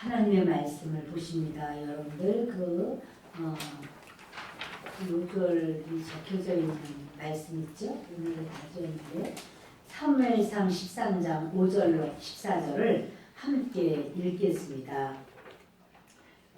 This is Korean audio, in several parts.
하나님의 말씀을 보십니다. 여러분들 그 6절이 적혀져 있는 말씀 있죠? 오늘은 가져있는데 사무엘상 13장 5절로 14절을 함께 읽겠습니다.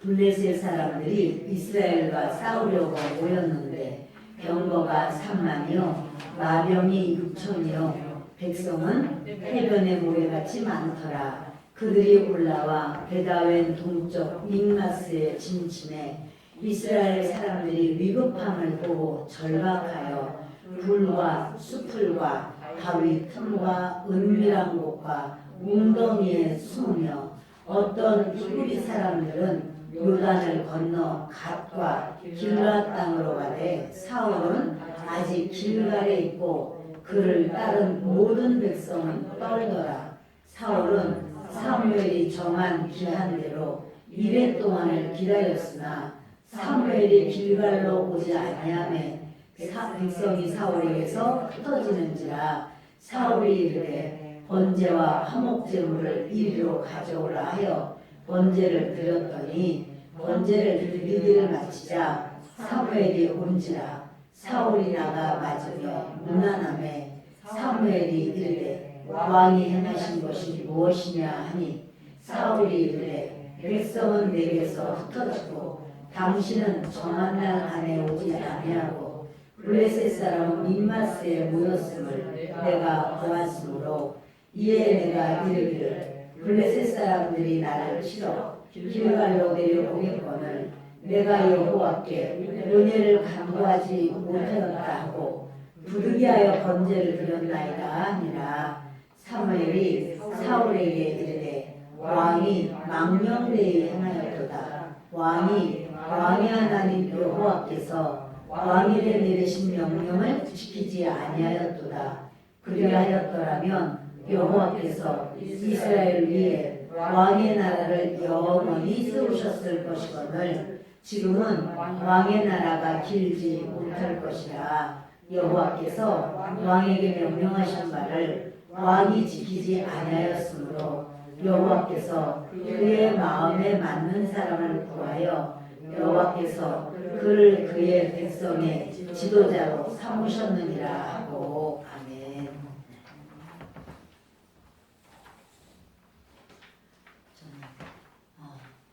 블레셋 사람들이 이스라엘과 싸우려고 모였는데 병거가 3만이요 마병이 6천이요 백성은 해변의 모래같이 많더라. 그들이 올라와 베다웬 동쪽 믹마스에 진침해 이스라엘 사람들이 위급함을 보고 절박하여 굴과 수풀과 바위 틈과 은밀한 곳과 웅덩이에 숨으며 어떤 히브리 사람들은 요단을 건너 갓과 길르앗 땅으로 가되 사울은 아직 길갈에 있고 그를 따른 모든 백성은 떨더라. 사울은 사무엘이 정한 기한대로 이레 동안을 기다렸으나 사무엘이 길갈로 오지 아니하매 백성이 사울에게서 흩어지는지라. 사울이 이르되 번제와 화목제물을 이리로 가져오라 하여 번제를 드렸더니 번제를 드리기를 마치자 사무엘이 온지라. 사울이 나가 맞으며 무난함에 사무엘이 이르되 왕이 행하신 것이 무엇이냐 하니 사울이 이르되 백성은 내게서 흩어지고 당신은 정한 날 안에 오지 아니하고 블레셋 사람은 믹마스에 모였음을 내가 보았으므로 이에 내가 이르기를 블레셋 사람들이 나를 치러 길갈로 내려오겠거늘 내가 여호와께 은혜를 간구하지 못하였다 하고 부득이하여 번제를 드렸나이다 하니라. 사무엘이 사울에게 이르되 왕이 망령되이 행하였도다. 왕의 하나님 여호와께서 왕위에 내리신 명령을 지키지 아니하였도다. 그리하였더라면 여호와께서 이스라엘 위에 왕의 나라를 영원히 세우셨을 것이거늘 지금은 왕의 나라가 길지 못할 것이라. 여호와께서 왕에게 명령하신 바를 왕이 지키지 아니하였으므로 여호와께서 그의 마음에 맞는 사람을 구하여 여호와께서 그를 그의 백성의 지도자로 삼으셨느니라 하고. 아멘.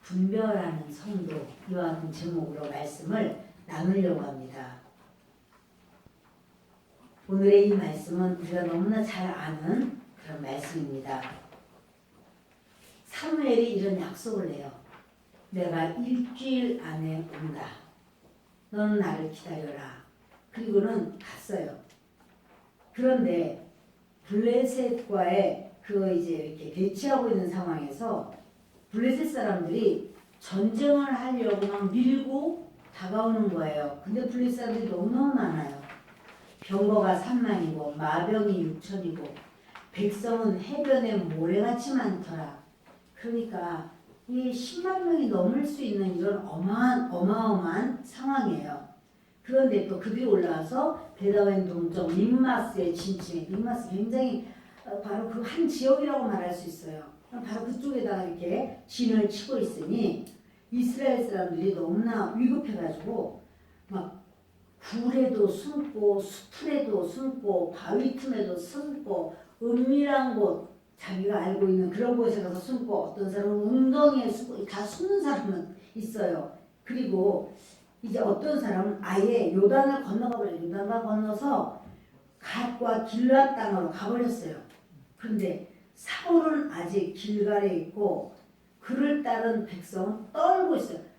분별하는 성도, 이와 같은 제목으로 말씀을 나누려고 합니다. 오늘의 이 말씀은 우리가 너무나 잘 아는 그런 말씀입니다. 사무엘이 이런 약속을 해요. 내가 일주일 안에 온다. 너는 나를 기다려라. 그리고는 갔어요. 그런데 블레셋과의 이제 이렇게 대치하고 있는 상황에서 블레셋 사람들이 전쟁을 하려고 막 밀고 다가오는 거예요. 근데 블레셋 사람들이 너무너무 많아요. 병거가 3만이고 마병이 6천이고 백성은 해변에 모래같이 많더라. 그러니까 이 10만 명이 넘을 수 있는 이런 어마어마한 상황이에요. 그런데 또 그들이 올라와서 베다웬 동쪽 믹마스에 진침해. 믹마스 굉장히 바로 그 한 지역이라고 말할 수 있어요. 바로 그쪽에다가 이렇게 진을 치고 있으니 이스라엘 사람들이 너무나 위급해가지고 막 굴에도 숨고 수풀에도 숨고 바위 틈에도 숨고 은밀한 곳, 자기가 알고 있는 그런 곳에 가서 숨고 어떤 사람은 웅덩이에 숨고 다 숨는 사람은 있어요. 그리고 이제 어떤 사람은 아예 요단을 건너가버려요. 요단을 건너서 갓과 길르앗 땅으로 가버렸어요. 그런데 사울은 아직 길갈에 있고 그를 따른 백성은 떨고 있어요.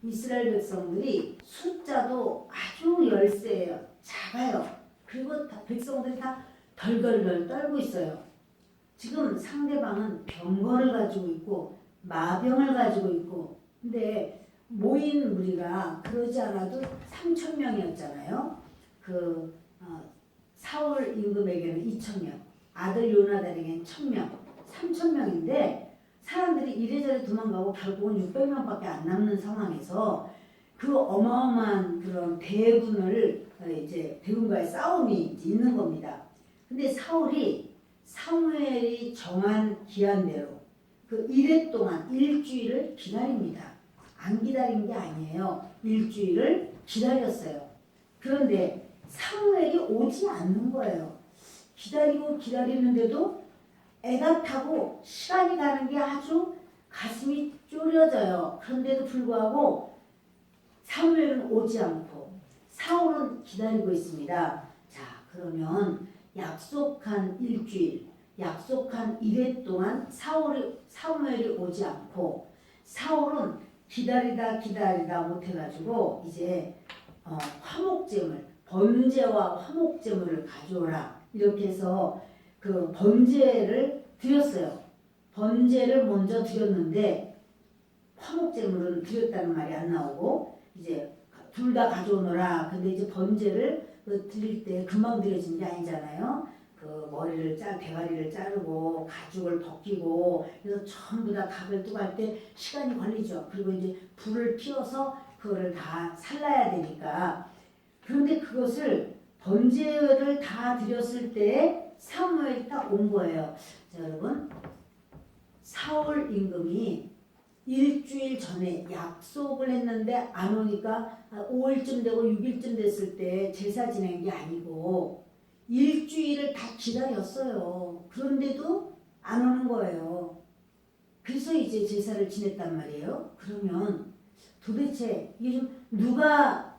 이스라엘 백성들이 숫자도 아주 열세예요. 작아요. 그리고 백성들이 다 덜덜덜 떨고 있어요. 지금 상대방은 병거를 가지고 있고 마병을 가지고 있고, 근데 모인 무리가 그러지 않아도 3,000명이었잖아요. 사울 임금에게는 2,000명, 아들 요나단에게는 1,000명, 3,000명인데 사람들이 이래저래 도망가고 결국은 600명밖에 안 남는 상황에서 그 어마어마한 그런 대군과의 싸움이 있는 겁니다. 근데 사울이 사무엘이 정한 기한대로 그 이래 동안 일주일을 기다립니다. 안 기다린 게 아니에요. 일주일을 기다렸어요. 그런데 사무엘이 오지 않는 거예요. 기다리고 기다리는데도 애가 타고 시간이 가는 게 아주 가슴이 졸여져요. 그런데도 불구하고 사무엘은 오지 않고 사울은 기다리고 있습니다. 자, 그러면 약속한 일주일, 약속한 이래 동안 사무엘이 오지 않고 사울은 기다리다 못해가지고 이제 화목제물, 번제와 화목제물을 가져오라 이렇게 해서 그 번제를 드렸어요. 번제를 먼저 드렸는데 화목제물은 드렸다는 말이 안 나오고 이제 둘 다 가져오너라. 근데 이제 번제를 드릴 때 금방 드려지는 게 아니잖아요. 그 머리를 대가리를 자르고 가죽을 벗기고 그래서 전부 다 각을 뜨갈 때 시간이 걸리죠. 그리고 이제 불을 피워서 그거를 다 살라야 되니까. 그런데 그것을 번제를 다 드렸을 때 사무엘이 딱 온 거예요. 자, 여러분, 사울 임금이 일주일 전에 약속을 했는데 안 오니까 5일쯤 되고 6일쯤 됐을 때 제사 지낸 게 아니고 일주일을 다 기다렸어요. 그런데도 안 오는 거예요. 그래서 이제 제사를 지냈단 말이에요. 그러면 도대체 이게 좀 누가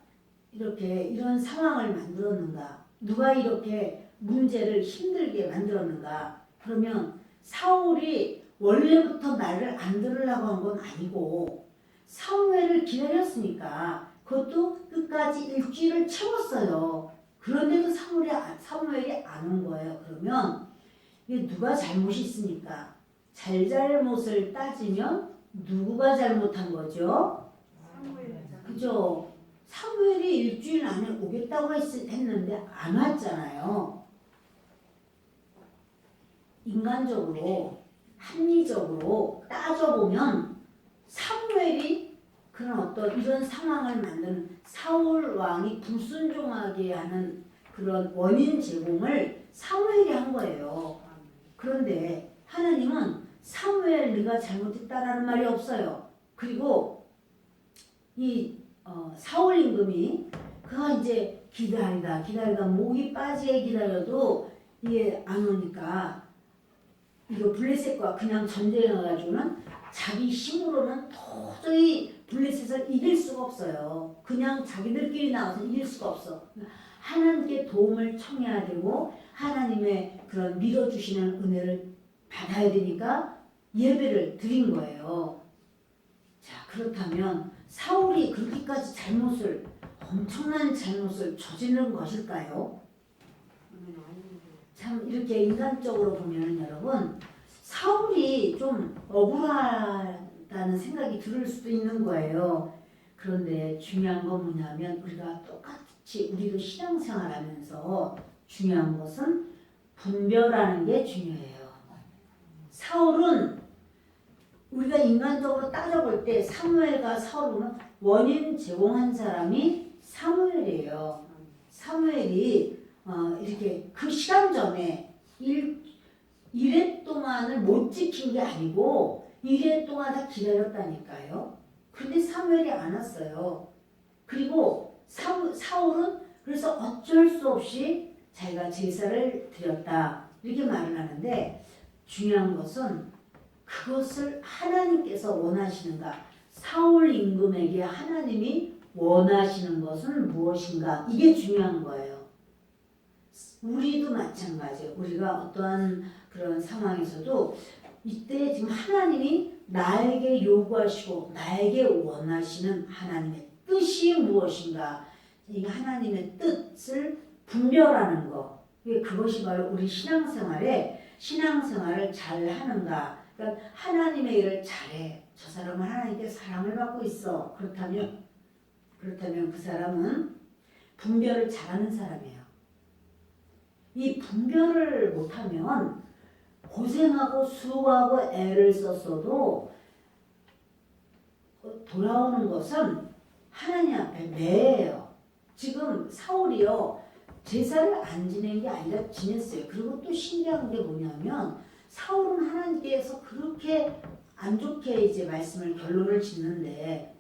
이렇게 이런 상황을 만들었는가? 누가 이렇게 문제를 힘들게 만들었는가? 그러면 사울이 원래부터 말을 안 들으려고 한 건 아니고 사무엘을 기다렸으니까 그것도 끝까지 일주일을 채웠어요. 그런데도 사무엘이 안 온 거예요. 그러면 이게 누가 잘못이 있습니까? 잘못을 따지면 누구가 잘못한 거죠? 그죠? 사무엘이 일주일 안에 오겠다고 했는데 안 왔잖아요. 인간적으로 합리적으로 따져보면 사무엘이 그런 어떤 이런 상황을 만드는 사울 왕이 불순종하게 하는 그런 원인 제공을 사무엘이 한 거예요. 그런데 하나님은 사무엘 네가 잘못했다라는 말이 없어요. 그리고 이 사울 임금이 그가 이제 기다리다 목이 빠지게 기다려도 이게 안 오니까 이거 블레셋과 그냥 전쟁에 가가지고는 자기 힘으로는 도저히 블레셋을 이길 수가 없어요. 그냥 자기들끼리 나와서 이길 수가 없어. 하나님께 도움을 청해야 되고 하나님의 그런 밀어주시는 은혜를 받아야 되니까 예배를 드린 거예요. 자, 그렇다면 사울이 그렇게까지 엄청난 잘못을 저지른 것일까요? 참 이렇게 인간적으로 보면 여러분 사울이 좀 억울하다는 생각이 들 수도 있는 거예요. 그런데 중요한 건 뭐냐면 우리가 똑같이 우리도 신앙생활하면서 중요한 것은 분별하는 게 중요해요. 사울은 우리가 인간적으로 따져볼 때 사무엘과 사울은 원인 제공한 사람이 사무엘이에요. 사무엘이 이렇게 그 시간 전에 일회 동안을 못 지킨 게 아니고 일회 동안 다 기다렸다니까요. 근데 사무엘이 안 왔어요. 그리고 사울은 그래서 어쩔 수 없이 자기가 제사를 드렸다 이렇게 말을 하는데 중요한 것은 그것을 하나님께서 원하시는가? 사울 임금에게 하나님이 원하시는 것은 무엇인가? 이게 중요한 거예요. 우리도 마찬가지예요. 우리가 어떠한 그런 상황에서도 이때 지금 하나님이 나에게 요구하시고 나에게 원하시는 하나님의 뜻이 무엇인가? 이 하나님의 뜻을 분별하는 거. 그것이 바로 우리 신앙생활을 잘 하는가? 그러니까 하나님의 일을 잘해. 저 사람은 하나님께 사랑을 받고 있어. 그렇다면 그 사람은 분별을 잘하는 사람이에요. 이 분별을 못하면 고생하고 수고하고 애를 썼어도 돌아오는 것은 하나님 앞에 매예요. 지금 사울이요. 제사를 안 지낸 게 아니라 지냈어요. 그리고 또 신기한 게 뭐냐면 사울은 하나님께서 그렇게 안 좋게 이제 말씀을 결론을 짓는데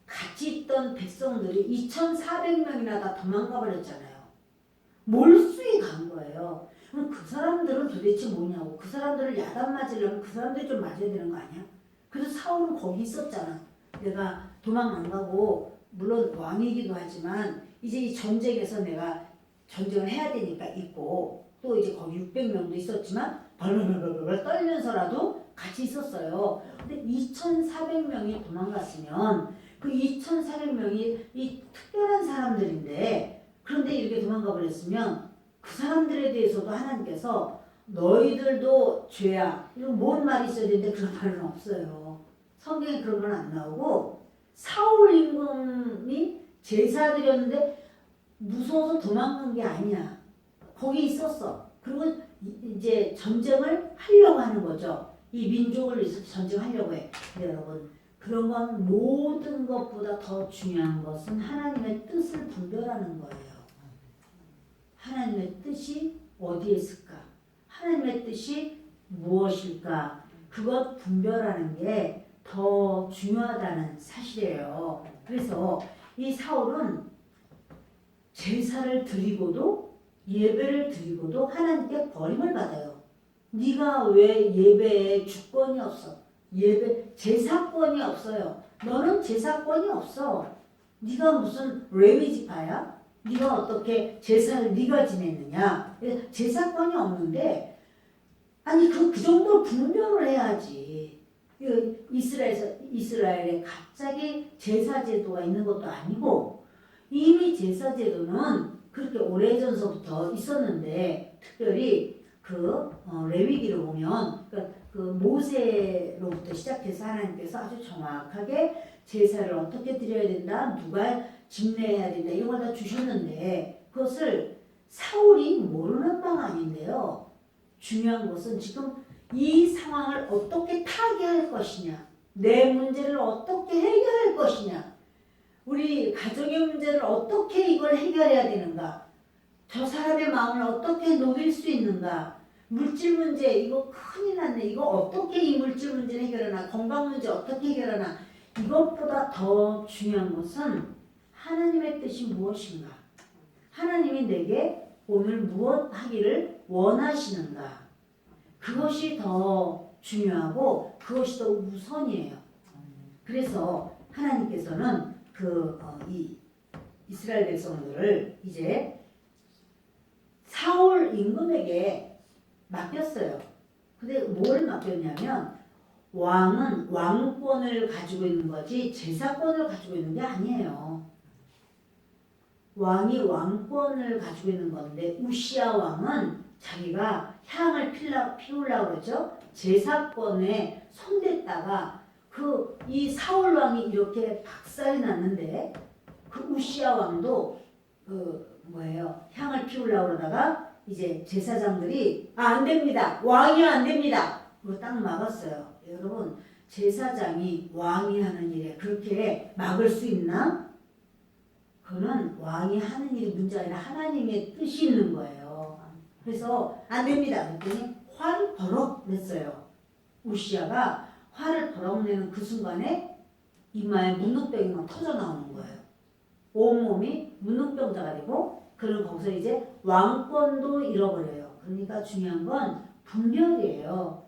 같이 있던 백성들이 2,400명이나 다 도망가 버렸잖아요. 몰수히 간 거예요. 그럼 그 사람들은 도대체 뭐냐고. 그 사람들을 야단 맞으려면 그 사람들이 좀 맞아야 되는 거 아니야? 그래서 사울은 거기 있었잖아. 내가 도망 안 가고 물론 왕이기도 하지만 이제 이 전쟁에서 내가 전쟁을 해야 되니까 있고 또 이제 거기 600명도 있었지만 벌벌벌벌 떨면서라도 같이 있었어요. 근데 2,400명이 도망갔으면 그 2,400명이 이 특별한 사람들인데 그런데 이렇게 도망가 버렸으면 그 사람들에 대해서도 하나님께서 너희들도 죄야. 이런 뭔 말이 있어야 되는데 그런 말은 없어요. 성경에 그런 건 안 나오고 사울 임금이 제사 드렸는데 무서워서 도망간 게 아니야. 거기 있었어. 그리고 이제 전쟁을 하려고 하는 거죠. 이 민족을 위해서 전쟁하려고 해. 근데 여러분 그런 건 모든 것보다 더 중요한 것은 하나님의 뜻을 분별하는 거예요. 하나님의 뜻이 어디에 있을까? 하나님의 뜻이 무엇일까? 그것 분별하는 게 더 중요하다는 사실이에요. 그래서 이 사울은 제사를 드리고도 예배를 드리고도 하나님께 버림을 받아요. 네가 왜 예배에 주권이 없어? 예배 제사권이 없어요. 너는 제사권이 없어. 네가 무슨 레위지파야? 네가 어떻게 제사를 네가 지냈느냐? 제사권이 없는데 아니 그 정도로 분별을 해야지. 이스라엘에 갑자기 제사 제도가 있는 것도 아니고 이미 제사 제도는 그렇게 오래전서부터 있었는데 특별히 레위기를 보면 그 모세로부터 시작해서 하나님께서 아주 정확하게 제사를 어떻게 드려야 된다, 누가 집례해야 된다 이런 걸 다 주셨는데 그것을 사울이 모르는 방 아닌데요. 중요한 것은 지금 이 상황을 어떻게 타개할 것이냐, 내 문제를 어떻게 해결할 것이냐, 우리 가정의 문제를 어떻게 이걸 해결해야 되는가, 저 사람의 마음을 어떻게 녹일 수 있는가, 물질 문제 이거 큰일 났네, 이거 어떻게 이 물질 문제를 해결하나, 건강 문제 어떻게 해결하나, 이것보다 더 중요한 것은 하나님의 뜻이 무엇인가, 하나님이 내게 오늘 무엇 하기를 원하시는가, 그것이 더 중요하고 그것이 더 우선이에요. 그래서 하나님께서는 이 이스라엘 백성들을 이제 사울 임금에게 맡겼어요. 근데 뭘 맡겼냐면 왕은 왕권을 가지고 있는 거지 제사권을 가지고 있는 게 아니에요. 왕이 왕권을 가지고 있는 건데 우시야 왕은 자기가 향을 피우려고 그러죠. 제사권에 손댔다가 이 사울 왕이 이렇게 박살이 났는데 그 우시야 왕도 향을 피우려고 그러다가 이제 제사장들이 안 됩니다. 왕이 안 됩니다. 그거 딱 막았어요. 여러분 제사장이 왕이 하는 일에 그렇게 막을 수 있나? 그거는 왕이 하는 일이 문제가 아니라 하나님의 뜻이 있는 거예요. 그래서 안 됩니다. 그랬더니 화를 버럭 냈어요. 우시야가 화를 버럭 내는 그 순간에 이마에 문둥병이 막 터져 나오는 거예요. 온몸이 문둥병자가 되고 그리고 거기서 이제 왕권도 잃어버려요. 그러니까 중요한 건 분별이에요.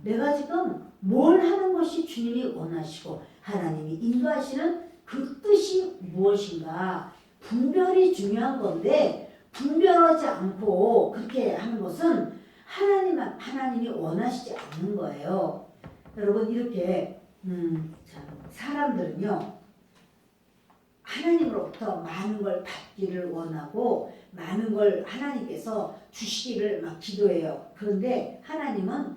내가 지금 뭘 하는 것이 주님이 원하시고 하나님이 인도하시는 그 뜻이 무엇인가 분별이 중요한 건데 분별하지 않고 그렇게 하는 것은 하나님이 원하시지 않는 거예요. 여러분 이렇게 사람들은요 하나님으로부터 많은 걸 받기를 원하고 많은 걸 하나님께서 주시기를 막 기도해요. 그런데 하나님은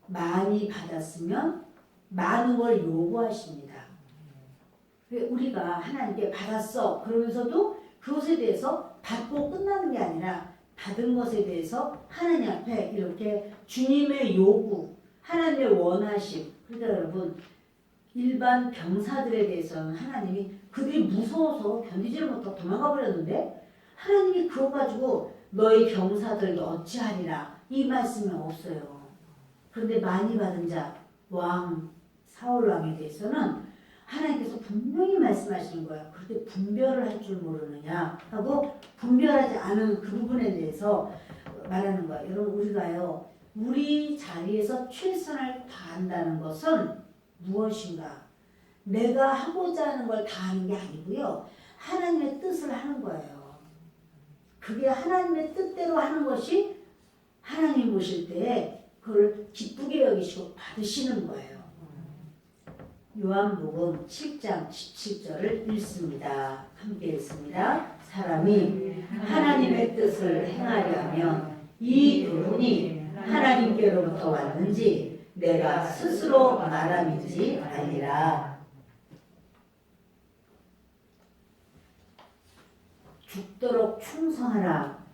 많이 받았으면 많은 걸 요구하십니다. 우리가 하나님께 받았어 그러면서도 그것에 대해서 받고 끝나는 게 아니라 받은 것에 대해서 하나님 앞에 이렇게 주님의 요구, 하나님의 원하심. 그러니까 여러분 일반 병사들에 대해서는 하나님이 그들이 무서워서 견디지를 못하고 도망가 버렸는데 하나님이 그거 가지고 너희 병사들도 어찌하리라 이 말씀이 없어요. 그런데 많이 받은 자 왕 사울 왕에 대해서는 하나님께서 분명히 말씀하시는 거야. 그런데 분별을 할 줄 모르느냐 하고 분별하지 않은 그 부분에 대해서 말하는 거야. 여러분 우리가요. 우리 자리에서 최선을 다한다는 것은 무엇인가? 내가 하고자 하는 걸 다 하는 게 아니고요. 하나님의 뜻을 하는 거예요. 그게 하나님의 뜻대로 하는 것이 하나님 보실 때 그걸 기쁘게 여기시고 받으시는 거예요. 요한복음 7장 17절을 읽습니다. 함께 읽습니다. 사람이 하나님의 뜻을 행하려면 이 교훈이 하나님께로부터 왔는지 내가 스스로 말함이지 아니라. 죽도록 충성하라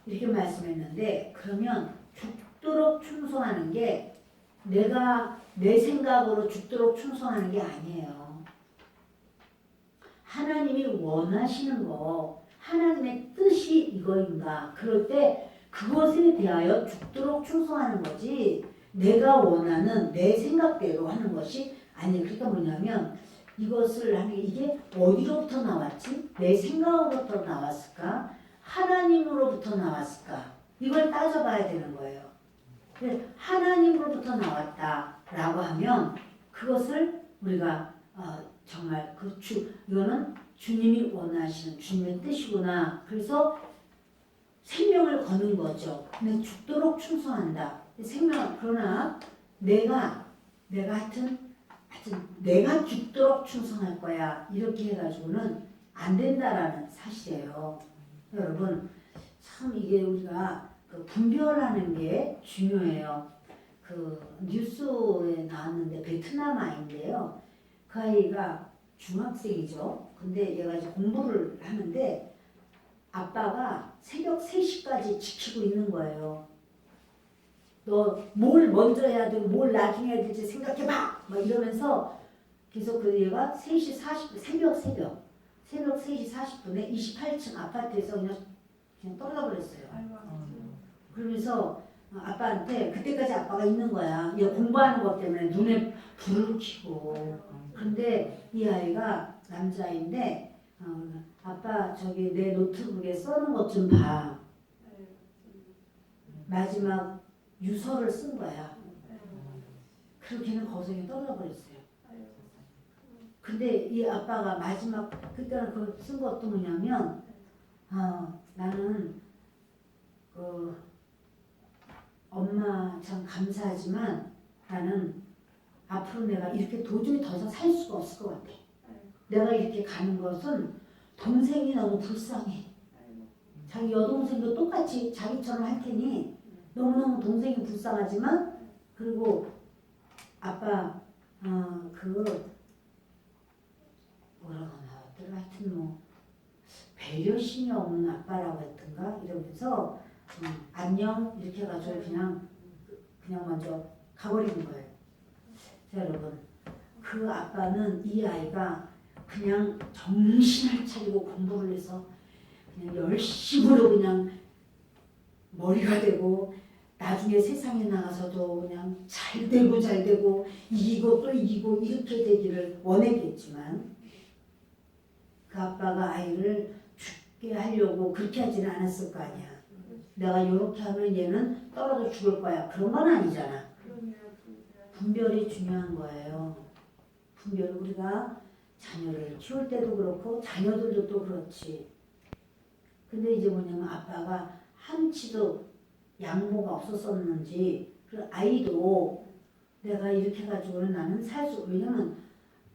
이렇게 말씀했는데, 그러면 죽도록 충성하는 게 내가 내 생각으로 죽도록 충성하는 게 아니에요. 하나님이 원하시는 거, 하나님의 뜻이 이거인가, 그럴 때 그것에 대하여 죽도록 충성하는 거지 내가 원하는 내 생각대로 하는 것이 아니에요. 그러니까 뭐냐면 이것을 하는 게 이게 어디로부터 나왔지? 내 생각으로부터 나왔을까? 하나님으로부터 나왔을까? 이걸 따져봐야 되는 거예요. 하나님으로부터 나왔다라고 하면 그것을 우리가 정말 이거는 주님이 원하시는 주님의 뜻이구나. 그래서 생명을 거는 거죠. 근데 죽도록 충성한다. 그러나 내가 하여튼 내가 죽도록 충성할 거야. 이렇게 해가지고는 안 된다라는 사실이에요. 여러분, 참 이게 우리가 분별하는 게 중요해요. 뉴스에 나왔는데 베트남 아이인데요. 그 아이가 중학생이죠. 근데 얘가 이제 공부를 하는데 아빠가 새벽 3시까지 지키고 있는 거예요. 너 뭘 먼저 해야 되고 뭘 나중에 해야 될지 생각해봐! 막 이러면서 계속 얘가 새벽 3시 40분에 28층 아파트에서 그냥 떨어져 버렸어요. 그러면서 아빠한테 그때까지 아빠가 있는 거야. 얘 공부하는 것 때문에 눈에 불을 켜고. 그런데 이 아이가 남자아이인데 아빠 저기 내 노트북에 써놓은 것 좀 봐. 마지막 유서를 쓴 거야. 그렇게는 거성에 떨어져 버렸어요. 근데 이 아빠가 마지막 그때는 그 쓴 것도 뭐냐면 나는 엄마 참 감사하지만 나는 앞으로 내가 이렇게 도저히 더 이상 살 수가 없을 것 같아. 내가 이렇게 가는 것은 동생이 너무 불쌍해. 자기 여동생도 똑같이 자기처럼 할 테니 너무너무 동생이 불쌍하지만, 그리고 아빠 뭐라고 나왔더라. 하여튼 배려심이 없는 아빠라고 했던가 이러면서 안녕 이렇게 해가지고 그냥 먼저 가버리는 거예요. 자, 여러분, 그 아빠는 이 아이가 그냥 정신을 차리고 공부를 해서 그냥 열심으로 그냥 머리가 되고 나중에 세상에 나가서도 그냥 잘 되고 이기고 또 이기고 이렇게 되기를 원했겠지만 그 아빠가 아이를 죽게 하려고 그렇게 하지는 않았을 거 아니야. 내가 이렇게 하면 얘는 떨어져 죽을 거야. 그런 건 아니잖아. 분별이 중요한 거예요. 분별, 우리가 자녀를 키울 때도 그렇고 자녀들도 또 그렇지. 근데 이제 뭐냐면 아빠가 한치도 양보가 없었었는지 그 아이도 내가 이렇게 해가지고는 나는 왜냐면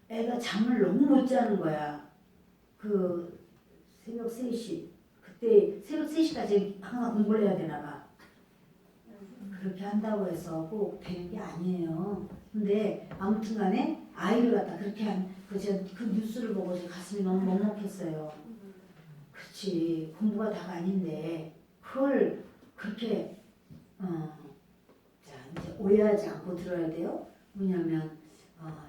애가 잠을 너무 못 자는 거야. 새벽 3시 그때 새벽 3시까지 항상 공부를 해야 되나 봐. 그렇게 한다고 해서 꼭 되는 게 아니에요. 근데 아무튼 간에 아이를 갖다 그렇게 제가 그 뉴스를 보고 제 가슴이 너무 먹먹했어요. 그렇지, 공부가 다가 아닌데 그걸 그렇게 자, 이제 오해하지 않고 들어야 돼요. 뭐냐면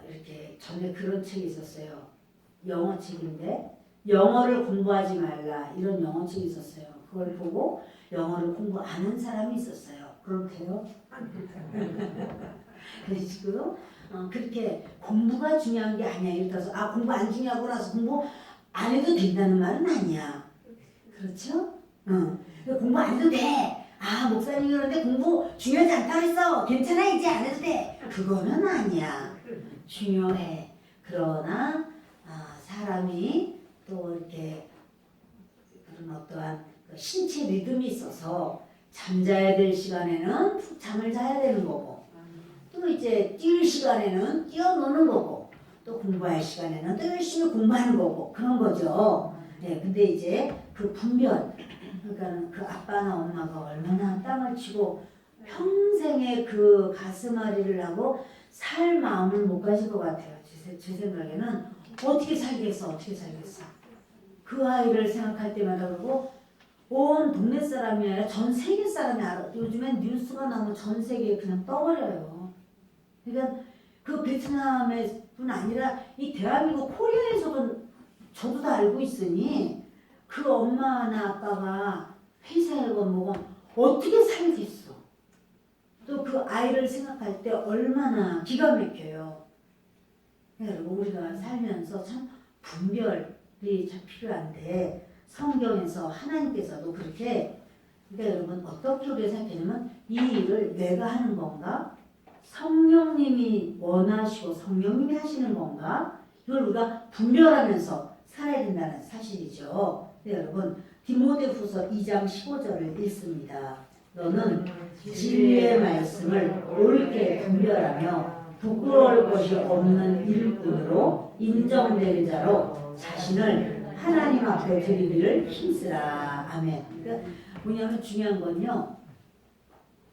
이렇게 전에 그런 책이 있었어요. 영어 책인데 영어를 공부하지 말라 이런 영어 책이 있었어요. 그걸 보고 영어를 공부 안 한 사람이 있었어요. 그렇게요. 그래서 지금 그렇게 공부가 중요한 게 아니야. 예를 들어서 공부 안 중요하고 나서 공부 안 해도 된다는 말은 아니야. 그렇죠? 공부 안 해도 돼. 목사님이 그러는데 공부 중요하지 않다고 했어. 괜찮아, 이제 안 해도 돼. 그거는 아니야. 중요해. 그러나 사람이 또 이렇게 그런 어떠한 신체 리듬이 있어서 잠자야 될 시간에는 푹 잠을 자야 되는 거고, 또 이제 뛸 시간에는 뛰어노는 거고, 또 공부할 시간에는 또 열심히 공부하는 거고, 그런 거죠. 네, 근데 이제 그 분별, 그러니까 그 아빠나 엄마가 얼마나 땀을 치고 평생에 그 가슴앓이를 하고 살 마음을 못 가질 것 같아요. 제 생각에는 어떻게 살겠어. 그 아이를 생각할 때마다 그러고 온 동네 사람이 아니라 전 세계 사람이 알아. 요즘엔 뉴스가 나오면 전 세계에 그냥 떠버려요. 그러니까 그 베트남의 뿐 아니라 이 대한민국 코리아에서도 저도 다 알고 있으니 그 엄마나 아빠가 회사에 뭐가 어떻게 살겠어. 또 그 아이를 생각할 때 얼마나 기가 막혀요. 여러분 우리가 살면서 참 분별이 참 필요한데 성경에서 하나님께서도 그렇게 그러니까 여러분 어떻게 우리가 생각하냐면 이 일을 내가 하는 건가? 성령님이 원하시고 성령님이 하시는 건가? 이걸 우리가 분별하면서 살아야 된다는 사실이죠. 네, 여러분 디모데후서 2장 15절을 읽습니다. 너는 진리의 말씀을 옳게 분별하며 부끄러울 것이 없는 일꾼으로 인정되는 자로 자신을 하나님 앞에 드리기를 힘쓰라. 아멘. 그러니까 뭐냐면 중요한 건요.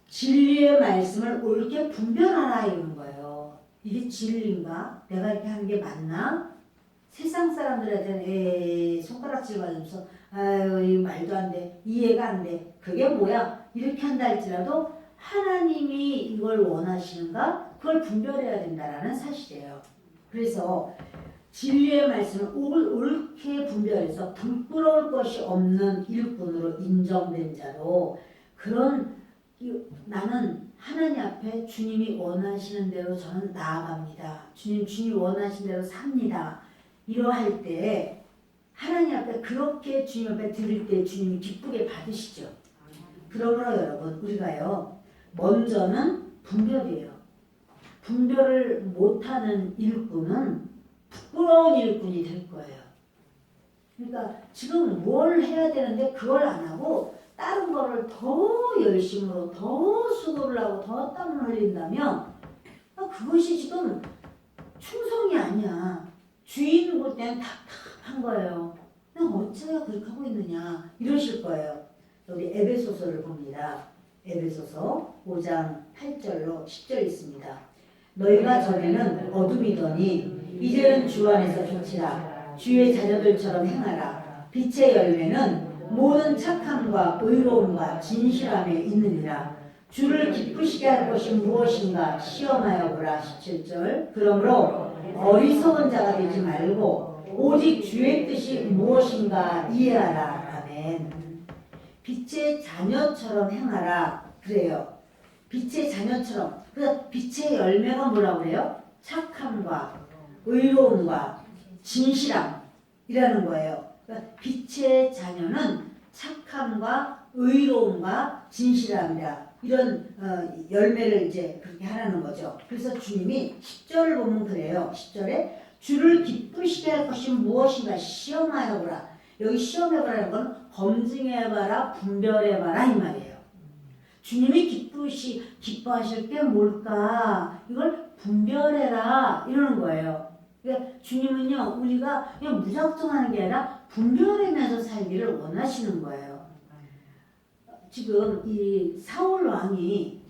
진리의 말씀을 옳게 분별하라 이러는 거예요. 이게 진리인가? 내가 이렇게 하는 게 맞나? 세상 사람들한테는 손가락질 맞으면서 아유 이 말도 안 돼. 이해가 안 돼. 그게 뭐야? 이렇게 한다 할지라도 하나님이 이걸 원하시는가? 그걸 분별해야 된다라는 사실이에요. 그래서 진리의 말씀을 옳게 분별해서 부끄러울 것이 없는 일꾼으로 인정된 자로 그런 나는 하나님 앞에 주님이 원하시는 대로 저는 나아갑니다. 주님이 원하시는 대로 삽니다. 이러할 때 하나님 앞에 그렇게 주님 앞에 드릴 때 주님이 기쁘게 받으시죠. 그러므로 여러분 우리가요 먼저는 분별이에요. 분별을 못하는 일꾼은 부끄러운 일꾼이 될 거예요. 그러니까 지금 뭘 해야 되는데 그걸 안 하고 다른 거를 더 열심으로 더 수고를 하고 더 땀을 흘린다면 그것이 지금 충성이 아니야. 주인 볼 때는 답답한 거예요. 난 어째서 그렇게 하고 있느냐 이러실 거예요. 우리 에베소서를 봅니다. 에베소서 5장 8절로 10절 있습니다. 너희가 전에는 어둠이더니 이제는 주 안에서 빛이라. 주의 자녀들처럼 행하라. 빛의 열매는 모든 착함과 의로움과 진실함에 있느니라. 주를 기쁘시게 할 것이 무엇인가 시험하여 보라. 17절. 그러므로 어리석은 자가 되지 말고 오직 주의 뜻이 무엇인가 이해하라. 아멘. 빛의 자녀처럼 행하라. 그래요. 빛의 자녀처럼. 그래서 빛의 열매가 뭐라고 그래요? 착함과 의로움과 진실함이라는 거예요. 그러니까 빛의 자녀는 착함과 의로움과 진실함이라 이런 열매를 이제 그렇게 하라는 거죠. 그래서 주님이 10절을 보면 그래요. 10절에 주를 기쁘시게 할 것이 무엇인가 시험하여 보라. 여기 시험해보라는 건 검증해봐라, 분별해봐라 이 말이에요. 주님이 기뻐하실 게 뭘까? 이걸 분별해라 이러는 거예요. 그러니까 주님은요 우리가 그냥 무작정 하는 게 아니라 분별하면서 살기를 원하시는 거예요. 지금 이 사울 왕이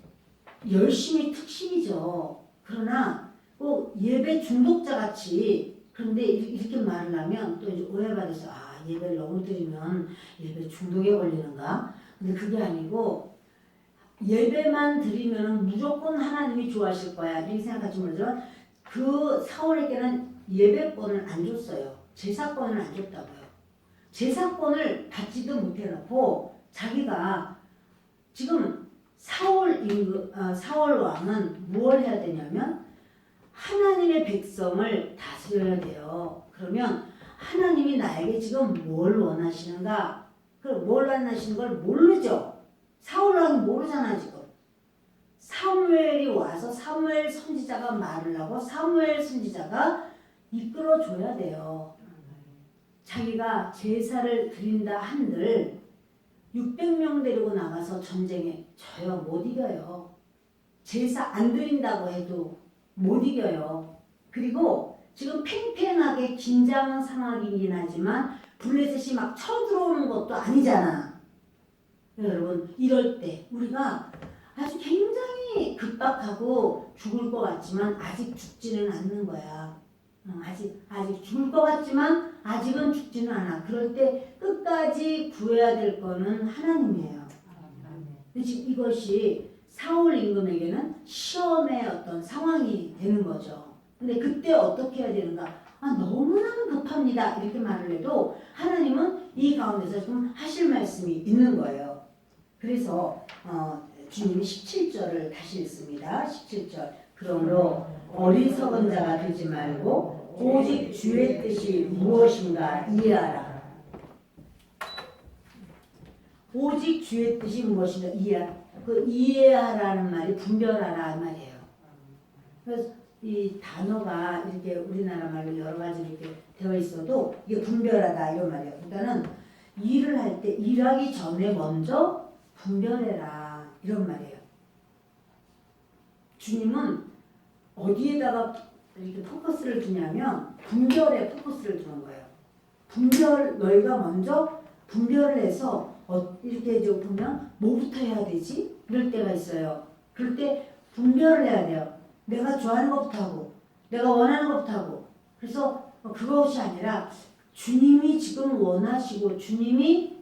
열심히 특신이죠. 그러나 꼭 예배 중독자 같이 그런데 이렇게 말을 하면 또 이제 오해받아서 예배를 너무 드리면 예배 중독에 걸리는가? 근데 그게 아니고 예배만 드리면 무조건 하나님이 좋아하실 거야 이렇게 생각할지 모르지만 그 사울에게는 예배권을 안 줬어요. 제사권을 안 줬다고요. 제사권을 받지도 못해놓고 자기가 지금 사울 왕은 무엇을 해야 되냐면 하나님의 백성을 다스려야 돼요. 그러면 하나님이 나에게 지금 뭘 원하시는가? 뭘 원하시는 걸 모르죠. 사울왕이 모르잖아 지금. 사무엘이 와서 사무엘 선지자가 말을 하고 사무엘 선지자가 이끌어줘야 돼요. 자기가 제사를 드린다 한들 600명 데리고 나가서 전쟁에 져요. 못 이겨요. 제사 안 드린다고 해도 못 이겨요. 그리고 지금 팽팽하게 긴장 상황이긴 하지만 블레셋이 막 쳐들어오는 것도 아니잖아. 여러분 이럴 때 우리가 아주 굉장히 급박하고 죽을 것 같지만 아직 죽지는 않는 거야. 아직 죽을 것 같지만 아직은 죽지는 않아. 그럴 때 끝까지 구해야 될 거는 하나님이에요. 근데 지금 이것이 사울 임금에게는 시험의 어떤 상황이 되는 거죠. 근데 그때 어떻게 해야 되는가? 너무나도 급합니다. 이렇게 말을 해도 하나님은 이 가운데서 좀 하실 말씀이 있는 거예요. 그래서 주님이 17절을 다시 읽습니다. 17절. 그러므로 어리석은 자가 되지 말고 오직 주의 뜻이 무엇인가 이해하라. 오직 주의 뜻이 무엇인가 이해하라. 그 이해하라는 말이 분별하라 말이에요. 그래서 이 단어가 이렇게 우리나라 말로 여러 가지 이렇게 되어 있어도 이게 분별하다 이런 말이에요. 그러니까는 일을 할 때 일하기 전에 먼저 분별해라 이런 말이에요. 주님은 어디에다가 이렇게 포커스를 두냐면 분별에 포커스를 두는 거예요. 분별 너희가 먼저 분별을 해서 이렇게 보면 뭐부터 해야 되지? 이럴 때가 있어요. 그럴 때 분별을 해야 돼요. 내가 좋아하는 것부터 하고 내가 원하는 것부터 하고 그래서 그것이 아니라 주님이 지금 원하시고 주님이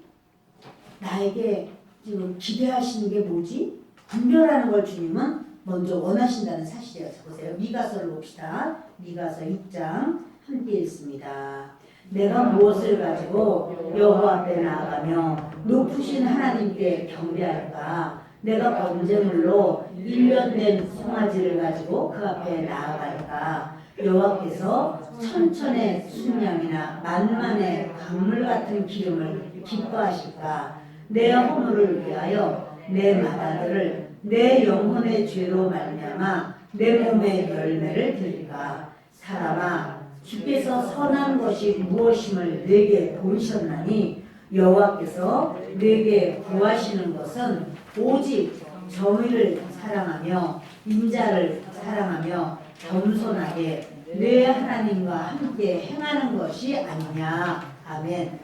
나에게 지금 기대하시는 게 뭐지? 분별하는 걸 주님은 먼저 원하신다는 사실이에요. 보세요. 미가서를 봅시다. 미가서 6장 함께 읽습니다. 내가 무엇을 가지고 여호와 앞에 나아가며 높으신 하나님께 경배할까? 내가 번제물로 1년 된 송아지를 가지고 그 앞에 나아갈까? 여호와께서 천천의 순양이나 만만의 강물 같은 기름을 기뻐하실까? 내 허물을 위하여 내 마다들을 내 영혼의 죄로 말미암아 내 몸의 열매를 드릴까? 사람아 주께서 선한 것이 무엇임을 내게 보이셨나니 여호와께서 내게 구하시는 것은 오직 정의를 사랑하며 인자를 사랑하며 겸손하게 내 하나님과 함께 행하는 것이 아니냐. 아멘.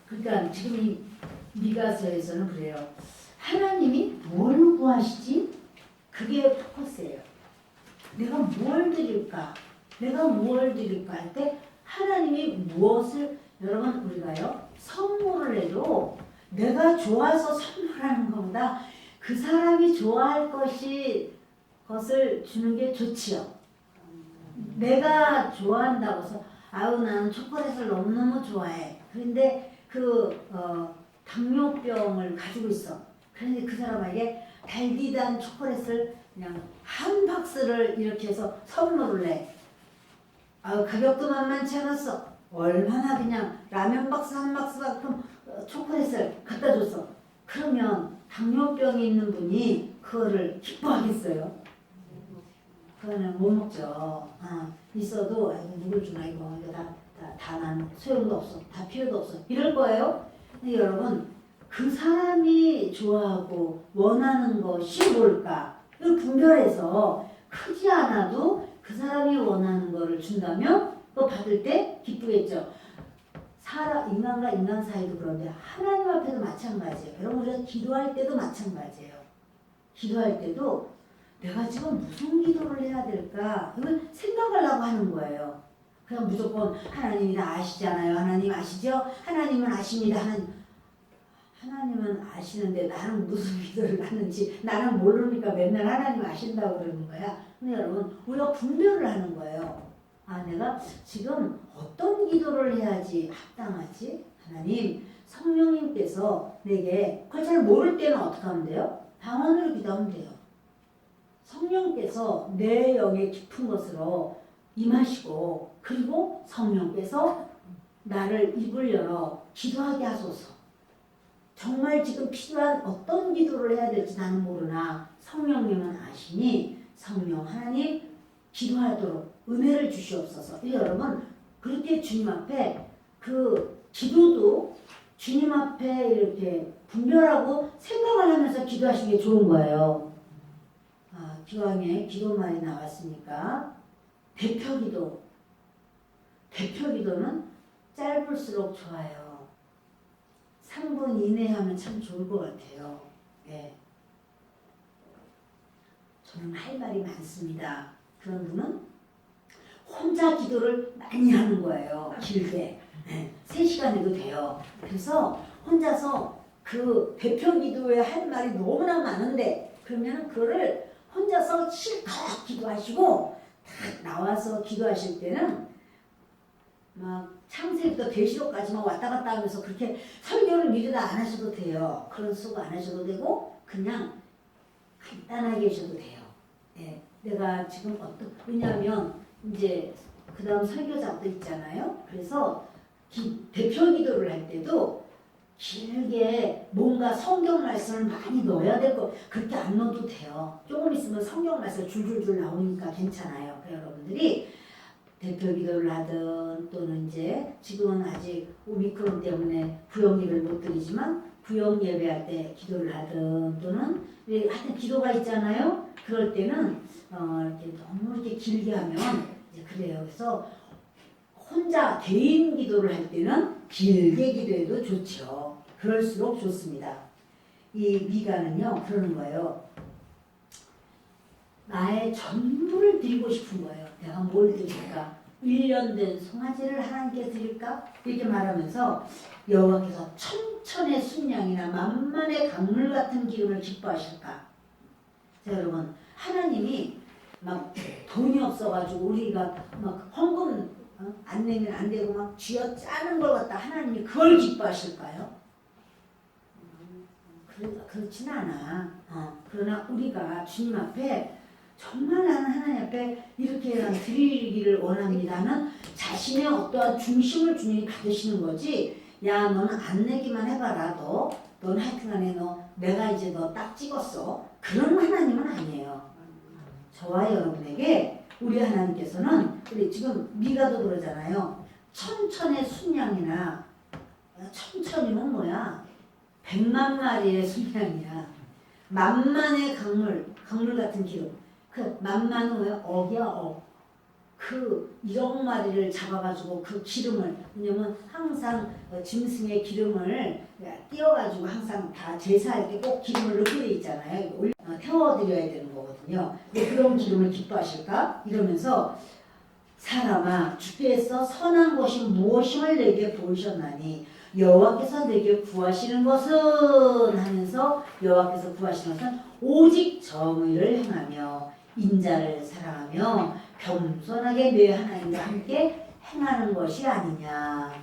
그러니까 지금 이 미가서에서는 그래요. 하나님이 뭘 구하시지? 그게 포커스예요. 내가 뭘 드릴까? 내가 뭘 드릴까 할 때 하나님이 무엇을 여러분 우리가요 선물을 해도 내가 좋아서 선물하는 것보다 그 사람이 좋아할 것을 주는 게 좋지요. 내가 좋아한다고 해서 나는 초콜릿을 너무너무 좋아해. 그런데 당뇨병을 가지고 있어. 그런데 그 사람에게 달디단 초콜릿을 그냥 한 박스를 이렇게 해서 선물을 해. 가격도 만만치 않았어. 얼마나 그냥 라면 박스 한 박스만큼 초콜릿을 갖다 줬어. 그러면 당뇨병이 있는 분이 그거를 기뻐하겠어요? 그거는 못 먹죠. 있어도 누굴 주나 이거 다 난 소용도 없어. 다 필요도 없어. 이럴 거예요. 근데 여러분 그 사람이 좋아하고 원하는 것이 뭘까? 그 분별해서 크지 않아도 그 사람이 원하는 거를 준다면 그거 받을 때 기쁘겠죠. 인간과 인간 사이도 그런데 하나님 앞에도 마찬가지예요. 여러분 우리가 기도할 때도 마찬가지예요. 기도할 때도 내가 지금 무슨 기도를 해야 될까? 이걸 생각하려고 하는 거예요. 그냥 무조건 하나님이 다 아시잖아요. 하나님 아시죠? 하나님은 아십니다. 하나님은 아시는데 나는 무슨 기도를 하는지 나는 모르니까 맨날 하나님 아신다고 그러는 거야. 근데 여러분 우리가 분별을 하는 거예요. 내가 지금 어떤 기도를 해야지 합당하지? 하나님 성령님께서 내게 그걸 잘 모를 때는 어떻게 하면 돼요? 방언으로 기도하면 돼요. 성령께서 내 영의 깊은 것으로 임하시고 그리고 성령께서 나를 입을 열어 기도하게 하소서. 정말 지금 필요한 어떤 기도를 해야 될지 나는 모르나 성령님은 아시니 성령 하나님 기도하도록 은혜를 주시옵소서. 여러분 그렇게 주님 앞에 그 기도도 주님 앞에 이렇게 분별하고 생각을 하면서 기도하시는 게 좋은 거예요. 기왕에 기도말이 나왔으니까 대표기도. 대표기도는 짧을수록 좋아요. 3분 이내 하면 참 좋을 것 같아요. 네. 저는 할 말이 많습니다. 그런 분은 혼자 기도를 많이 하는 거예요. 길게. 네. 3시간 해도 돼요. 그래서 혼자서 그 대표 기도에 할 말이 너무나 많은데 그러면 그거를 혼자서 실컷 기도하시고 딱 나와서 기도하실 때는 막 창세기부터 계시록까지만 왔다 갔다 하면서 그렇게 설교를 미리 다 안 하셔도 돼요. 그런 수고 안 하셔도 되고 그냥 간단하게 하셔도 돼요. 네. 내가 지금 왜냐하면 이제 그 다음 설교자도 있잖아요. 그래서 대표 기도를 할 때도 길게 뭔가 성경 말씀을 많이 넣어야 될 거 그렇게 안 넣어도 돼요. 조금 있으면 성경 말씀 줄줄줄 나오니까 괜찮아요. 그래서 여러분들이 대표 기도를 하든 또는 이제 지금은 아직 오미크론 때문에 구역 예배를 못 드리지만 구역 예배할 때 기도를 하든 또는 하여튼 기도가 있잖아요. 그럴 때는 이렇게 너무 이렇게 길게 하면 이제 그래요. 그래서 혼자 개인 기도를 할 때는 길게 기도해도 좋죠. 그럴수록 좋습니다. 이 미가는요 그러는 거예요. 나의 전부를 드리고 싶은 거예요. 내가 뭘 드릴까? 1년 된 송아지를 하나님께 드릴까? 이렇게 말하면서 여호와께서 천천의 순양이나 만만의 강물 같은 기름을 기뻐하실까? 자, 여러분 하나님이 막 돈이 없어가지고 우리가 막 헌금 안 내면 안 되고 막 쥐어 짜는 걸 갖다 하나님이 그걸 기뻐하실까요? 그렇진 않아. 그러나 우리가 주님 앞에 정말 나는 하나님 앞에 이렇게 드리기를 원합니다는 자신의 어떠한 중심을 주님이 받으시는 거지. 야 너는 안 내기만 해봐라. 너는 하여튼간에 내가 이제 너 딱 찍었어. 그런 하나님은 아니에요. 저와 여러분에게 우리 하나님께서는 우리 지금 미가도 그러잖아요. 천천의 순양이나 천천이면 뭐야? 100만 마리의 순양이야. 만만의 강물 같은 기름. 그 만만은 왜 억이야 억. 그 1억 마리를 잡아가지고 그 기름을 왜냐면 항상 짐승의 기름을 띄어가지고 항상 다 제사할 때 꼭 기름을 넣게 돼 있잖아요. 태워드려야 되는 거거든요. 왜 그런 기름을 기뻐하실까? 이러면서 사람아 주께서 선한 것이 무엇임을 내게 보이셨나니 여호와께서 내게 구하시는 것은 하면서 여호와께서 구하시는 것은 오직 정의를 행하며 인자를 사랑하며 겸손하게 내 하나님과 함께 행하는 것이 아니냐.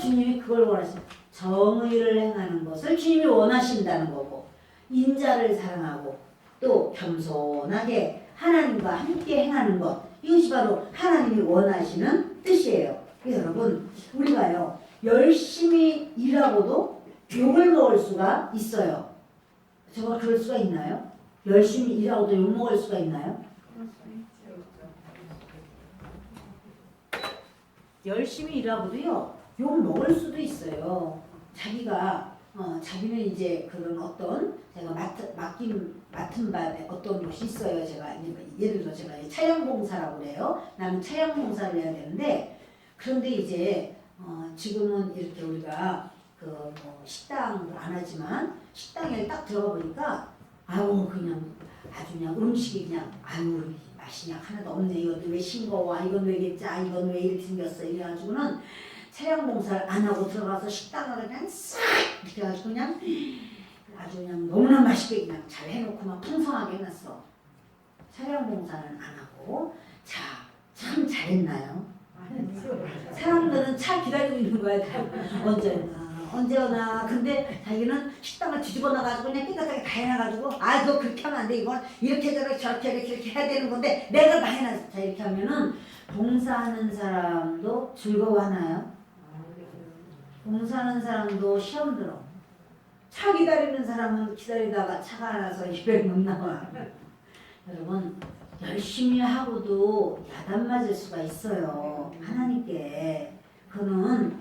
주님이 그걸 원하시는 정의를 행하는 것을 주님이 원하신다는 거고 인자를 사랑하고 또 겸손하게 하나님과 함께 행하는 것 이것이 바로 하나님이 원하시는 뜻이에요. 여러분 우리가요 열심히 일하고도 욕을 먹을 수가 있어요. 정말 그럴 수가 있나요? 열심히 일하고도 욕 먹을 수가 있나요? 열심히 일하고도요 욕 먹을 수도 있어요. 자기는 이제 그런 어떤 제가 맡은 바에 어떤 것이 있어요. 예를 들어 제가 차량봉사라고 그래요. 나는 차량봉사를 해야 되는데 그런데 이제 지금은 이렇게 우리가 식당도 안 하지만 식당에 딱 들어가 보니까 그냥 아주 그냥 음식이 그냥 맛이 그냥 하나도 없네. 이것도 왜 싱거워? 이건 왜 짜? 이건 왜 이렇게 생겼어? 이래가지고는 차량봉사를 안 하고 들어가서 식당을 그냥 싹 이렇게 해가지고 그냥 아주 그냥 너무나 맛있게 그냥 잘 해놓고 막 풍성하게 해놨어. 차량봉사는 안 하고 참 잘했나요? 사람들은 차 기다리고 있는 거야. 언제나 언제 오나. 근데 자기는 식당을 뒤집어 놔가지고 그냥 깨끗하게 다 해놔가지고 너 그렇게 하면 안 돼. 이건 이렇게 저렇게 이렇게 해야 되는 건데 내가 다 해놨어. 자 이렇게 하면은 봉사하는 사람도 즐거워하나요? 봉사하는 사람도 시험 들어. 차 기다리는 사람은 기다리다가 차가 안 와서 입에 못 나와. 여러분 열심히 하고도 야단 맞을 수가 있어요. 하나님께. 그는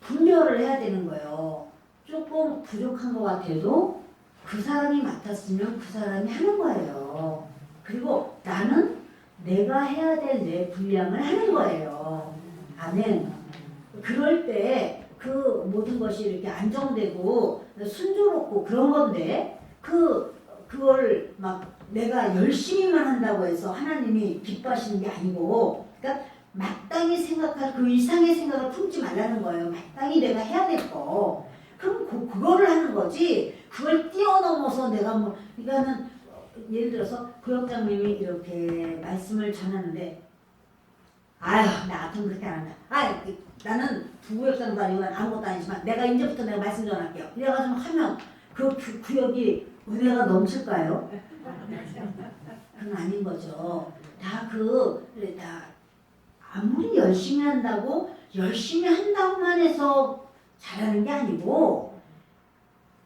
분별을 해야 되는 거예요. 조금 부족한 것 같아도 그 사람이 맡았으면 그 사람이 하는 거예요. 그리고 나는 내가 해야 될 내 분량을 하는 거예요. 아멘. 그럴 때 그 모든 것이 이렇게 안정되고 순조롭고 그런 건데 그걸 막 내가 열심히만 한다고 해서 하나님이 기뻐하시는 게 아니고, 그러니까 마땅히 생각할 그 이상의 생각을 품지 말라는 거예요. 마땅히 내가 해야 될 거. 그럼 그거를 하는 거지. 그걸 뛰어넘어서 내가 뭐, 그러니까는 예를 들어서 구역장님이 이렇게 말씀을 전하는데, 나 같으면 그렇게 안 한다. 나는 부구역장도 아니고 아무것도 아니지만 내가 이제부터 내가 말씀 전할게요. 이래가지고 하면 그 구역이 은혜가 넘칠까요? 그건 아닌 거죠. 다 아무리 열심히 한다고만 해서 잘하는 게 아니고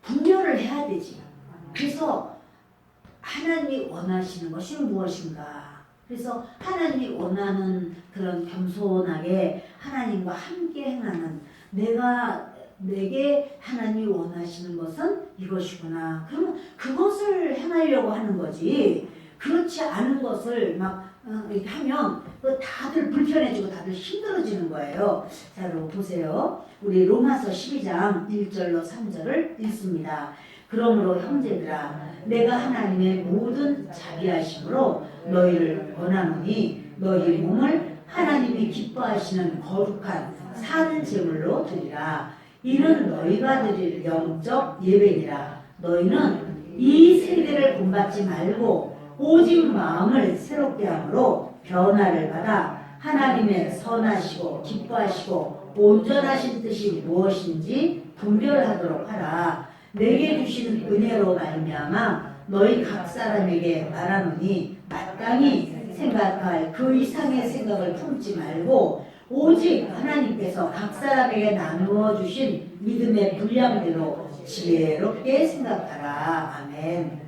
분별을 해야 되지. 그래서 하나님이 원하시는 것이 무엇인가? 그래서 하나님이 원하는 그런 겸손하게 하나님과 함께 행하는, 내게 하나님이 원하시는 것은 이것이구나. 그러면 그것을 행하려고 하는 거지. 그렇지 않은 것을 막 이렇게 하면 다들 불편해지고 다들 힘들어지는 거예요. 자, 여러분 보세요. 우리 로마서 12장 1절로 3절을 읽습니다. 그러므로 형제들아, 내가 하나님의 모든 자비하심으로 너희를 원하노니 너희 몸을 하나님이 기뻐하시는 거룩한 사는 제물로 드리라. 이는 너희가 드릴 영적 예배니라. 너희는 이 세대를 본받지 말고 오직 마음을 새롭게 함으로 변화를 받아 하나님의 선하시고 기뻐하시고 온전하신 뜻이 무엇인지 분별하도록 하라. 내게 주신 은혜로 말미암아 너희 각 사람에게 말하노니 마땅히 생각할 그 이상의 생각을 품지 말고 오직 하나님께서 각 사람에게 나누어 주신 믿음의 분량대로 지혜롭게 생각하라. 아멘.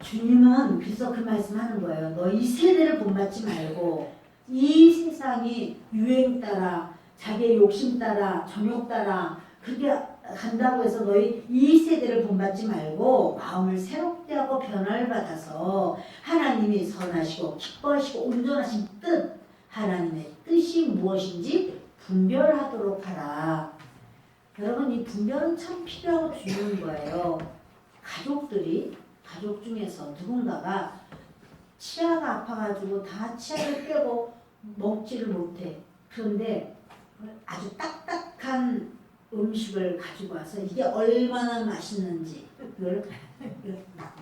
주님은 그래서 그 말씀하는 거예요. 너 이 세대를 본받지 말고 이 세상이 유행 따라 자기의 욕심 따라 정욕 따라 그렇게 간다고 해서 너희 이 세대를 본받지 말고 마음을 새롭게 하고 변화를 받아서 하나님이 선하시고 기뻐하시고 온전하신 뜻, 하나님의 뜻이 무엇인지 분별하도록 하라. 여러분 이 분별은 참 필요하고 중요한 거예요. 가족 중에서 누군가가 치아가 아파가지고 다 치아를 빼고 먹지를 못해. 그런데 아주 딱딱한 음식을 가지고 와서 이게 얼마나 맛있는지 그걸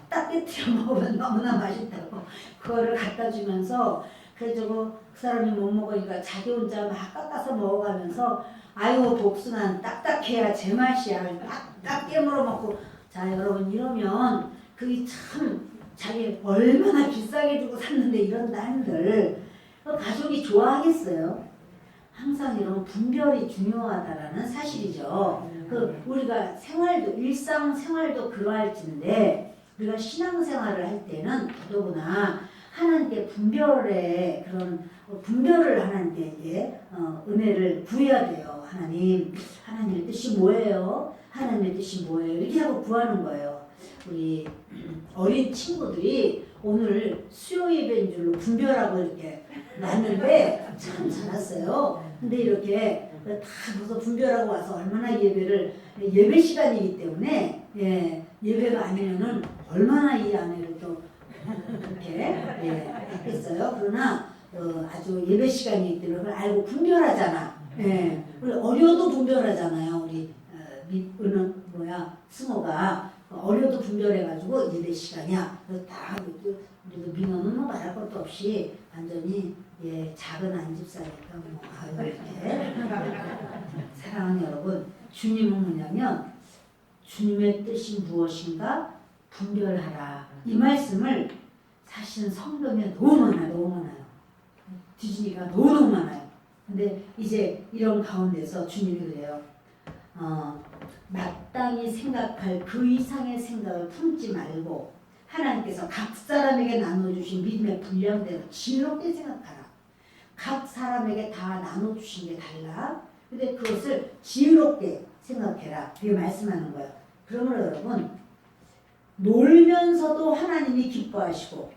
딱 깨뜨려 먹으면 너무나 맛있다고 그거를 갖다 주면서 그래가지고 그 사람이 못 먹으니까 자기 혼자 막 깎아서 먹어가면서 아이고 복순한 딱딱해야 제맛이야. 딱 깨물어 먹고. 자 여러분 이러면 그게 참 자기 얼마나 비싸게 주고 샀는데 이런다 한들 가족이 좋아하겠어요? 항상 이런 분별이 중요하다라는 사실이죠. 우리가 일상 생활도 그러할진데 우리가 신앙생활을 할 때는 더더구나 하나님께 분별의 그런 분별을 하나님께 이제 은혜를 구해야 돼요. 하나님의 뜻이 뭐예요? 하나님의 뜻이 뭐예요? 이렇게 하고 구하는 거예요. 우리 어린 친구들이 오늘 수요 예배인 줄로 분별하고 이렇게 놨는데 참 잘했어요. 근데 이렇게 다 벌써 분별하고 와서 얼마나 예배 시간이기 때문에 예배가 아니면은 얼마나 이 아내를 또 그렇게 했겠어요. 그러나 아주 예배 시간이기 때문에 그걸 알고 분별하잖아. 우리 어려도 분별하잖아요. 우리 승호가 어려도 분별해가지고 예배 시간이야. 그래서 다 우리도 민호는 뭐 말할 것도 없이 완전히 작은 안집사니까 뭐 이렇게 사랑하는 여러분 주님은 뭐냐면 주님의 뜻이 무엇인가 분별하라. 이 말씀을 사실은 성경에 너무 많아요. 뒤지니까 너무 많아요. 근데 이제 이런 가운데서 주님이 그래요. 마땅히 생각할 그 이상의 생각을 품지 말고 하나님께서 각 사람에게 나눠주신 믿음의 분량대로 지혜롭게 생각하라. 각 사람에게 다 나눠주신 게 달라. 근데 그것을 지혜롭게 생각해라. 이렇게 말씀하는 거예요. 그러면 여러분 놀면서도 하나님이 기뻐하시고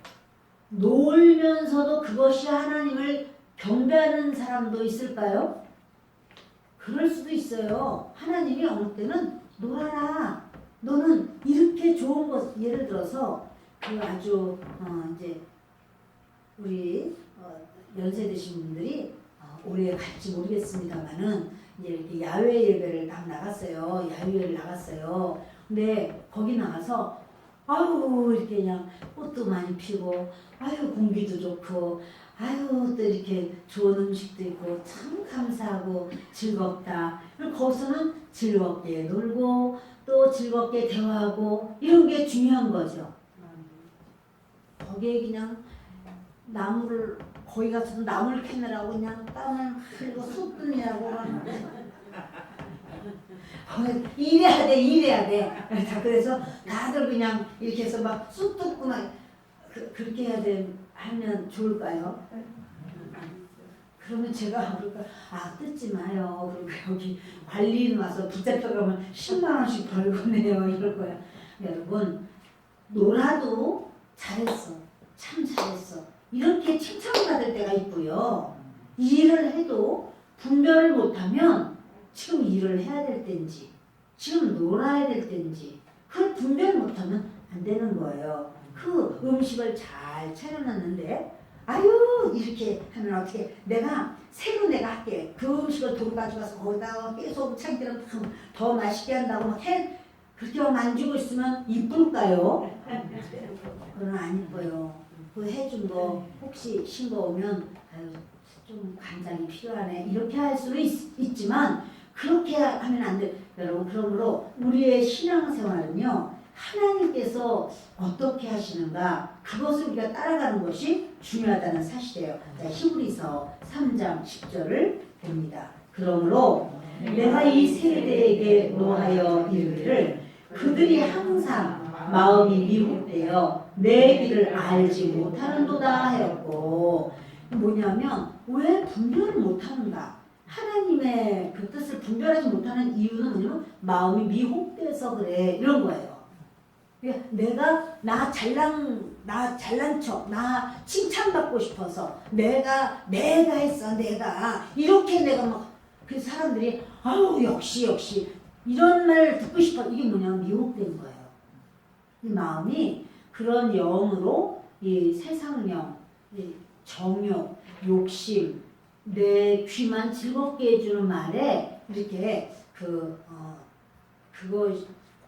놀면서도 그것이 하나님을 경배하는 사람도 있을까요? 그럴 수도 있어요. 하나님이 어느 때는 놀아라. 너는 이렇게 좋은 것, 예를 들어서 그 아주 이제 우리 연세 드신 분들이 올해 갈지 모르겠습니다만은 이제 이렇게 야외 예배를 딱 나갔어요. 야외를 나갔어요. 근데 거기 나가서 아유 이렇게 그냥 꽃도 많이 피고 아유 공기도 좋고 아유 또 이렇게 좋은 음식도 있고 참 감사하고 즐겁다. 거기서는 즐겁게 놀고 또 즐겁게 대화하고 이런 게 중요한 거죠. 거기에 그냥 나무를 거기 가서 나무를 캐느라고 그냥 땀을 흘리고 쏟느냐고 일해야 돼. 그래서 다들 그냥 이렇게 해서 막 쑥 뜯고 막 그렇게 하면 좋을까요? 그러면 제가 그럴까 뜯지 마요. 그리고 여기 관리인 와서 붙잡혀가면 10만 원씩 벌고 내요. 이럴 거야. 여러분 놀아도 잘했어. 참 잘했어. 이렇게 칭찬받을 때가 있고요. 일을 해도 분별을 못하면 지금 일을 해야 될 때인지 지금 놀아야 될 때인지 그걸 분별 못하면 안 되는 거예요. 그 음식을 잘 차려놨는데 아유 이렇게 하면 어떻게 새로 내가 할게. 그 음식을 돈 가져가서 거기다가 계속 참기름 더 맛있게 한다고 막 그렇게 만지고 있으면 이쁠까요? 그건 안 이뻐요. 그 해준 거 혹시 싱거우면 아유 좀 간장이 필요하네 이렇게 할 수는 있지만 그렇게 하면 안 돼. 여러분 그러므로 우리의 신앙생활은요 하나님께서 어떻게 하시는가 그것을 우리가 따라가는 것이 중요하다는 사실이에요. 자, 히브리서 3장 10절을 봅니다. 그러므로 내가 이 세대에게 노하여 이르기를 그들이 항상 마음이 미혹되어 내 길을 알지 못하는도다 하였고 뭐냐면 왜 분별을 못하는가 하나님의 그 뜻을 분별하지 못하는 이유는 뭐냐면 마음이 미혹돼서 그래 이런 거예요. 내가 잘난 척, 나 칭찬받고 싶어서 내가 했어, 이렇게 내가 막 그 사람들이 아우 역시 이런 말 듣고 싶어 이게 뭐냐면 미혹된 거예요. 이 마음이 그런 영으로 이 세상령, 이 정욕, 욕심, 내 귀만 즐겁게 해주는 말에 이렇게 그거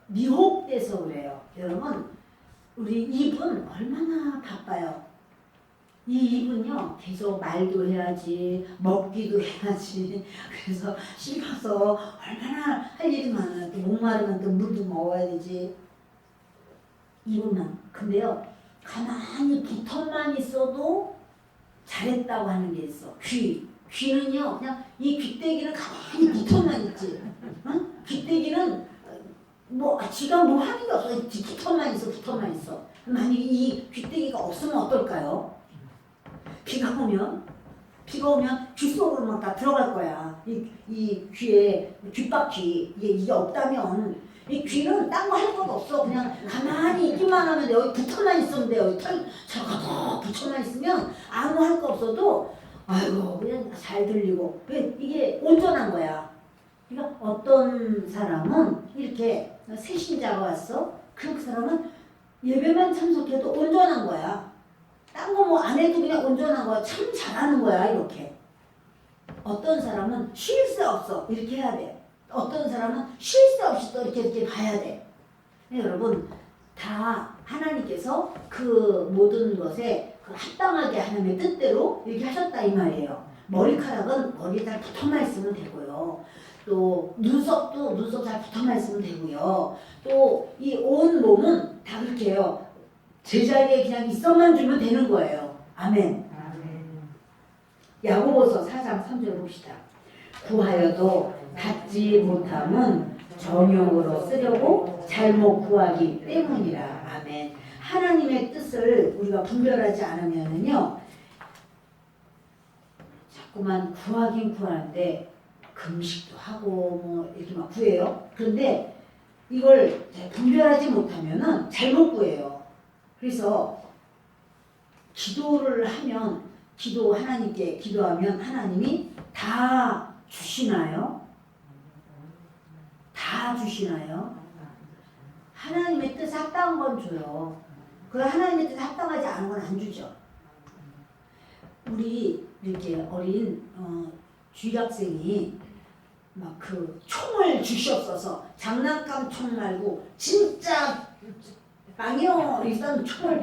미혹돼서 그래요. 여러분 우리 입은 얼마나 바빠요. 이 입은요 계속 말도 해야지 먹기도 해야지 그래서 씹어서 얼마나 할 일이 많아요. 또 목마르면 또 물도 먹어야 되지. 입은만 근데요 가만히 붙어만 있어도 잘했다고 하는 게 있어. 귀는요 그냥 이 귀때기는 가만히 붙어만 있지. 응? 귀때기는 지가 뭐 하는 게 없어. 붙어만 있어. 만약에 이 귀때기가 없으면 어떨까요? 비가 오면 귀 속으로 막 다 들어갈 거야. 이 귀에 귓바퀴 이게 없다면 이 귀는 딴 거 할 것도 없어. 그냥 가만히 있기만 하면 돼. 여기 붙어만 있으면 돼. 여기 저거 붙여만 있으면 아무 할 거 없어도 아이고 그냥 잘 들리고 이게 온전한 거야. 그러니까 어떤 사람은 이렇게 새신자가 왔어. 그 사람은 예배만 참석해도 온전한 거야. 딴 거 뭐 안 해도 그냥 온전한 거야. 참 잘하는 거야 이렇게. 어떤 사람은 쉴 새 없어. 이렇게 해야 돼. 어떤 사람은 쉴 새 없이 또 이렇게 봐야 돼. 여러분 다 하나님께서 그 모든 것에 그 합당하게 하나님의 뜻대로 이렇게 하셨다 이 말이에요. 머리카락은 머리에 잘 붙어만 있으면 되고요. 또 눈썹도 눈썹 잘 붙어만 있으면 되고요. 또 이 온 몸은 다 그렇게 해요. 제자리에 그냥 있어만 주면 되는 거예요. 아멘. 야고보서 4장 3절 봅시다. 구하여도 받지 못함은 정욕으로 쓰려고 잘못 구하기 때문이라. 아멘. 하나님의 뜻을 우리가 분별하지 않으면은요, 자꾸만 구하긴 구하는데 금식도 하고 뭐 이렇게 막 구해요. 그런데 이걸 분별하지 못하면은 잘못 구해요. 그래서 기도를 하면 하나님께 기도하면 하나님이 다 주시나요? 다 주시나요? 하나님의 뜻에 합당한 건 줘요. 그 하나님의 뜻에 합당하지 않은 건 안 주죠. 우리 이렇게 어린 주일학생이 막 그 총을 주시옵소서, 장난감 총 말고 진짜 망이요 이런 총을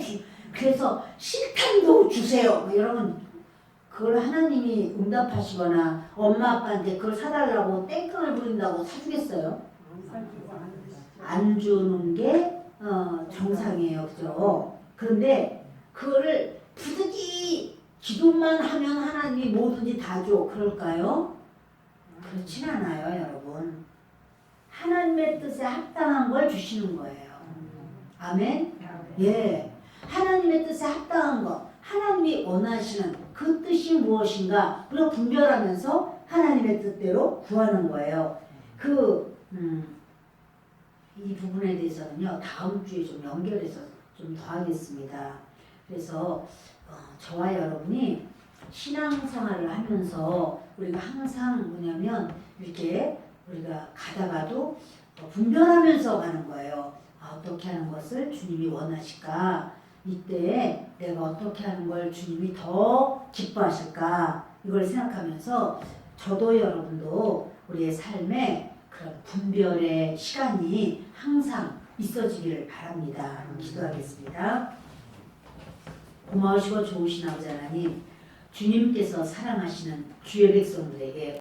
그래서 실탄도 주세요. 이러면 그걸 하나님이 응답하시거나 엄마 아빠한테 그걸 사달라고 땡깡을 부린다고 사주겠어요? 안 주는 게 정상이에요. 그죠? 그런데 그거를 부득이 기도만 하면 하나님이 뭐든지 다 줘. 그럴까요? 그렇진 않아요, 여러분. 하나님의 뜻에 합당한 걸 주시는 거예요. 아멘? 예. 하나님의 뜻에 합당한 것, 하나님이 원하시는 그 뜻이 무엇인가 우리가 분별하면서 하나님의 뜻대로 구하는 거예요. 이 부분에 대해서는요, 다음 주에 좀 연결해서 좀 더 하겠습니다. 그래서 저와 여러분이 신앙생활을 하면서 우리가 항상 뭐냐면 이렇게 우리가 가다가도 분별하면서 가는 거예요. 어떻게 하는 것을 주님이 원하실까? 이때 내가 어떻게 하는 걸 주님이 더 기뻐하실까? 이걸 생각하면서 저도 여러분도 우리의 삶에 그런 분별의 시간이 항상 있어지기를 바랍니다. 기도하겠습니다. 고마우시고 좋으신 아버지 하나님, 주님께서 사랑하시는 주의 백성들에게